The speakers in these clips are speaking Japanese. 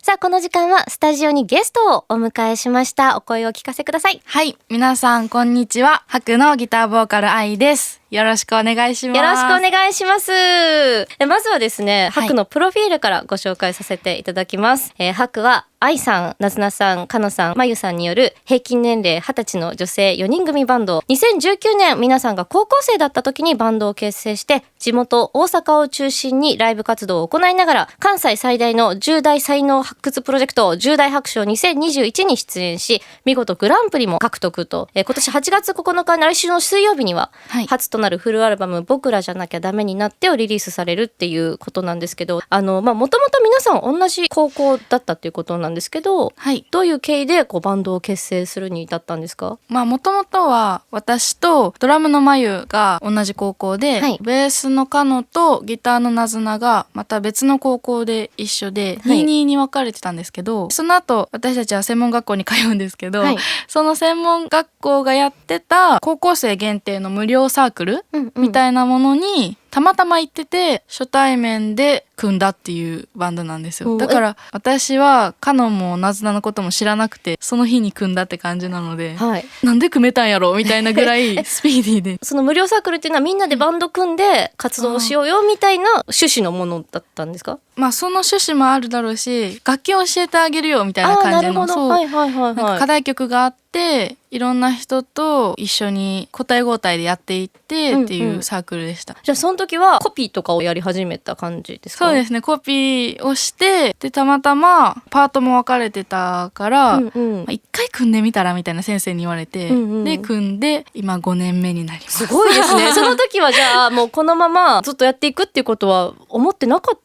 さあこの時間はスタジオにゲストをお迎えしました。お声を聞かせください。はい、皆さんこんにちは。ハクのギターボーカル愛です。よろしくお願いします。よろしくお願いします。まずはですね、ハクのプロフィールからご紹介させていただきます。ハクは愛さん、なずなさん、かのさん、まゆさんによる平均年齢20歳の女性4人組バンド。2019年皆さんが高校生だった時にバンドを結成して地元大阪を中心にライブ活動を行いながら関西最大の10代才能発掘プロジェクト10代白書2021に出演し、見事グランプリも獲得と、今年8月9日来週の水曜日には初となるフルアルバム僕らじゃなきゃダメになってをリリースされるっていうことなんですけど、もともと皆さん同じ高校だったっていうことなんですけど、はい、どういう経緯でバンドを結成するに至ったんですか？もともとは私とドラムのまゆが同じ高校で、はい、ベースのかのとギターのなずながまた別の高校で一緒で、はい、22に分かれてたんですけど、その後私たちは専門学校に通うんですけど、はい、その専門学校がやってた高校生限定の無料サークルみたいなものにたまたま行ってて初対面で組んだっていうバンドなんですよ。だから私はカノンもなずなのことも知らなくてその日に組んだって感じなので、はい、なんで組めたんやろみたいなぐらいスピーディーでその無料サークルっていうのはみんなでバンド組んで活動をしようよみたいな趣旨のものだったんですか？その趣旨もあるだろうし楽器を教えてあげるよみたいな感じのなんか課題曲があっていろんな人と一緒に交代交代でやっていってっていうサークルでした。じゃあその時はコピーとかをやり始めた感じですか？そうですね、コピーをしてでたまたまパートも分かれてたから、一回組んでみたらみたいな先生に言われて、で組んで今5年目になります。すごいですねその時はじゃあもうこのままずっとやっていくっていうことは思ってなかった？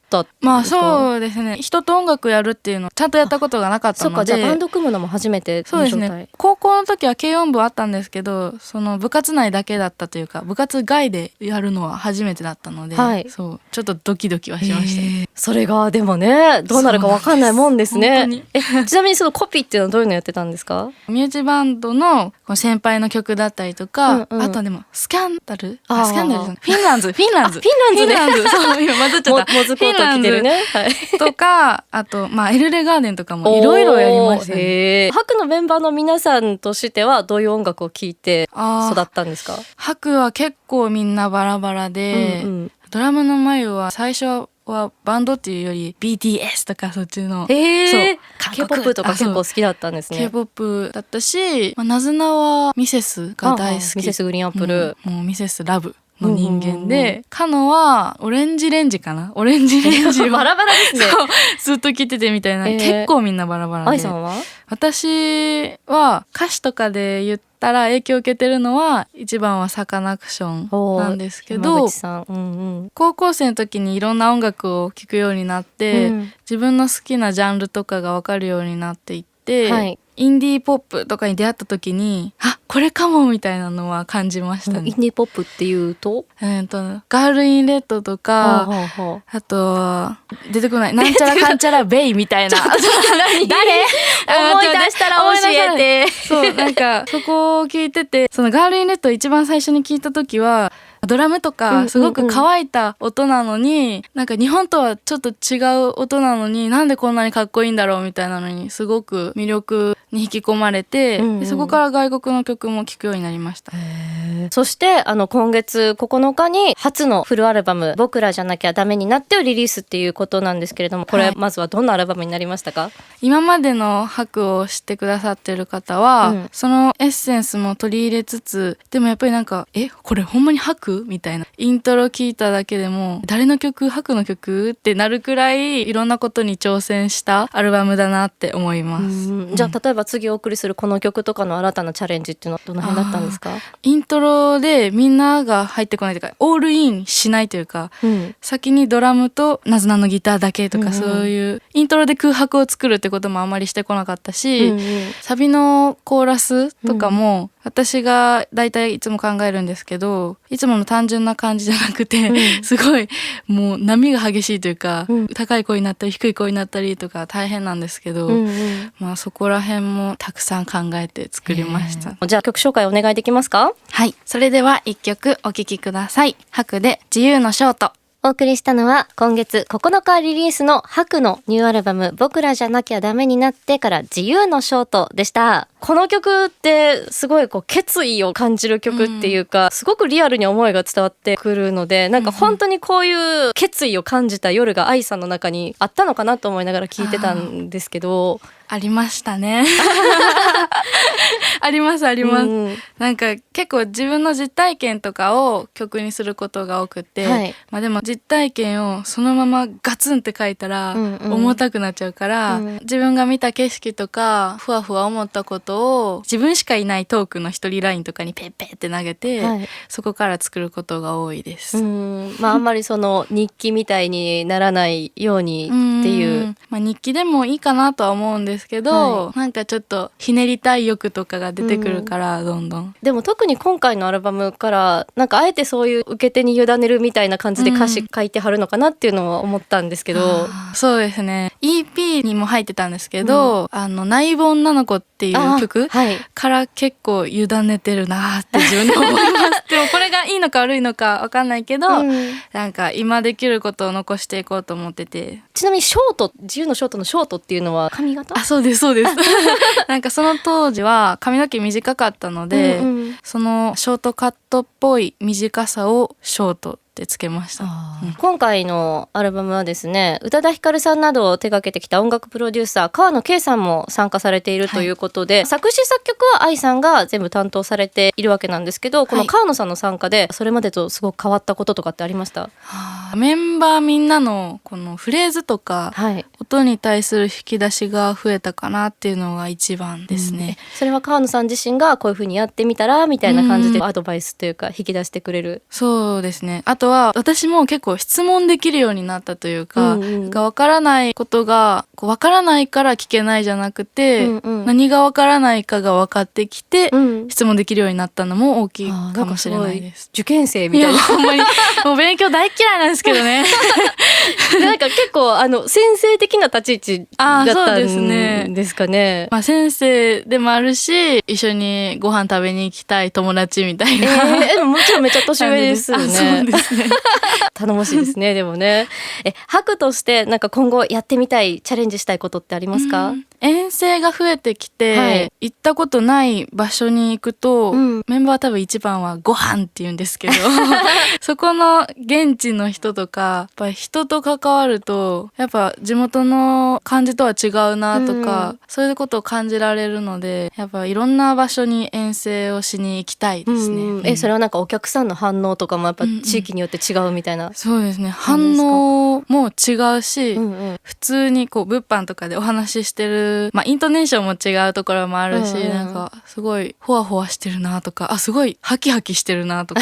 そうですね、人と音楽やるっていうのちゃんとやったことがなかったので。そうか、じゃあバンド組むのも初めての状態。そうですね、高校の時は軽音部あったんですけどその部活内だけだったというか部活外でやるのは初めてだったので、はい、そうちょっとドキドキはしました、それがでもねどうなるか分かんないもんですね。ちなみにそのコピーっていうのはどういうのやってたんですか？ミュージバンドの先輩の曲だったりとか、あとはでもスキャンダルスキャンダルじゃないフィンランズそう今混ざっちゃったモズコート着てるね、はい、とかあとエルレガーデンとかもいろいろやりましたね。ハクのメンバーの皆さんとしてはどういう音楽を聴いて育ったんですか？ハクは結構みんなバラバラで、ドラムのまゆは最初はバンドっていうより BTS とかそっちの、K-POP とか結構好きだったんですね。 K-POP だったし、なずなはミセスが大好き。ミセスグリーンアップル、もうミセスラブの人間で、カノはオレンジレンジかな、オレンジレンジをバラバラですねずっと聴いててみたいな、結構みんなバラバラで。愛さんは？私は歌詞とかで言ったら影響を受けてるのは一番はサカナクションなんですけど、高校生の時にいろんな音楽を聴くようになって、自分の好きなジャンルとかが分かるようになっていって、インディーポップとかに出会った時にこれかもみたいなのは感じましたね。インディーポップっていうとガールインレッドとか、あと出てこないなんちゃらかんちゃらベイみたいな誰思い出したら教えてそうなんかそこを聞いてて、そのガールインレッド一番最初に聞いた時はドラムとかすごく乾いた音なのに、なんか日本とはちょっと違う音なのになんでこんなにかっこいいんだろうみたいなのにすごく魅力に引き込まれて、でそこから外国の曲も聴くようになりました。そして今月9日に初のフルアルバム僕らじゃなきゃダメになってをリリースっていうことなんですけれども、これまずはどんなアルバムになりましたか？今までのハクを知ってくださってる方は、そのエッセンスも取り入れつつ、でもやっぱりなんかこれほんまにハクみたいな、イントロ聞いただけでも誰の曲、ハクの曲ってなるくらいいろんなことに挑戦したアルバムだなって思います。じゃあ例えば次お送りするこの曲とかの新たなチャレンジっていうのはどの辺だったんですか？イントロでみんなが入ってこないというかオールインしないというか、先にドラムとなずなのギターだけとか、そういうイントロで空白を作るってこともあんまりしてこなかったし、サビのコーラスとかも、私がだいたいいつも考えるんですけど、いつもの単純な感じじゃなくて、すごいもう波が激しいというか、高い声になったり低い声になったりとか大変なんですけど、そこら辺もたくさん考えて作りました。じゃあ曲紹介お願いできますか？はい、それでは一曲お聴きください。ハクで自由のショート。お送りしたのは今月9日リリースの白のニューアルバム僕らじゃなきゃダメになってから自由のショートでした。この曲ってすごいこう決意を感じる曲っていうか、すごくリアルに思いが伝わってくるので、なんか本当にこういう決意を感じた夜が愛さんの中にあったのかなと思いながら聞いてたんですけど。ありましたねありますあります、なんか結構自分の実体験とかを曲にすることが多くて、はい、まあでも実体験をそのままガツンって書いたら重たくなっちゃうから、自分が見た景色とかふわふわ思ったことを自分しかいないトークの一人ラインとかにペッペッって投げて、はい、そこから作ることが多いです。まああんまりその日記みたいにならないようにっていう、まあ、日記でもいいかなとは思うんですけど、はい、なんかちょっとひねりたい欲とかが出てくるから、どんどん。でも特に今回のアルバムからなんかあえてそういう受け手に委ねるみたいな感じで歌詞書いてはるのかなっていうのは思ったんですけど、そうですね EP にも入ってたんですけど、内部女の子っていう曲から結構委ねてるなって自分で思いますでもこれがいいのか悪いのか分かんないけど、なんか今できることを残していこうと思ってて。ちなみにショート、自由のショートのショートっていうのは髪型？そうですそうですなんかその当時は髪の毛短かったので、そのショートカットっぽい短さをショートってつけました。今回のアルバムはですね、宇多田ヒカルさんなどを手掛けてきた音楽プロデューサー川野圭さんも参加されているということで、作詞作曲は愛さんが全部担当されているわけなんですけど、この川野さんの参加でそれまでとすごく変わったこととかってありました？メンバーみんなのこのフレーズとか、音に対する引き出しが増えたかなっていうのが一番ですね。それは川野さん自身がこういう風にやってみたらみたいな感じでアドバイスというか引き出してくれる？そうですね。あとは私も結構質問できるようになったというか、わからないことがわからないから聞けないじゃなくて、何がわからないかが分かってきて、質問できるようになったのも大きいかもしれないです。受験生みたいな。ほんまにもう勉強大嫌いなんですけどねなんか結構先生的な立ち位置だったんですかね。まあ、先生でもあるし、一緒にご飯食べに行きたい友達みたいな、でももちろんめっちゃ年上ですよね。そうですね頼もしいですね。でもね、白としてなんか今後やってみたい、チャレンジしたいことってありますか？遠征が増えてきて、行ったことない場所に行くと、メンバーは多分一番はご飯って言うんですけどそこの現地の人とかやっぱ人と関わるとやっぱ地元の感じとは違うなとか、そういうことを感じられるので、やっぱいろんな場所に遠征をしに行きたいですね。それはなんかお客さんの反応とかもやっぱ地域によって違うみたいな、そうですね。反応も違うし、普通にこう物販とかでお話ししてる、イントネーションも違うところもあるし、なんかすごいほわほわしてるなとか、すごいハキハキしてるなとか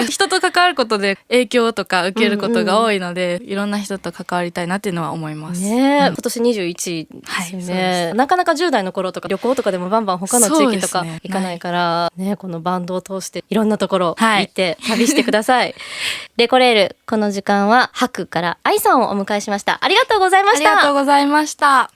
人と関わることで影響とか受けることが多いので、いろんな人と関わりたいなっていうのは思いますね。今年21ですよね。なかなか10代の頃とか旅行とかでもバンバン他の地域とか行かないからね、このバンドを通していろんなところ行って旅してくださいレコレール、この時間は白から愛さんをお迎えしました。ありがとうございました。ありがとうございました。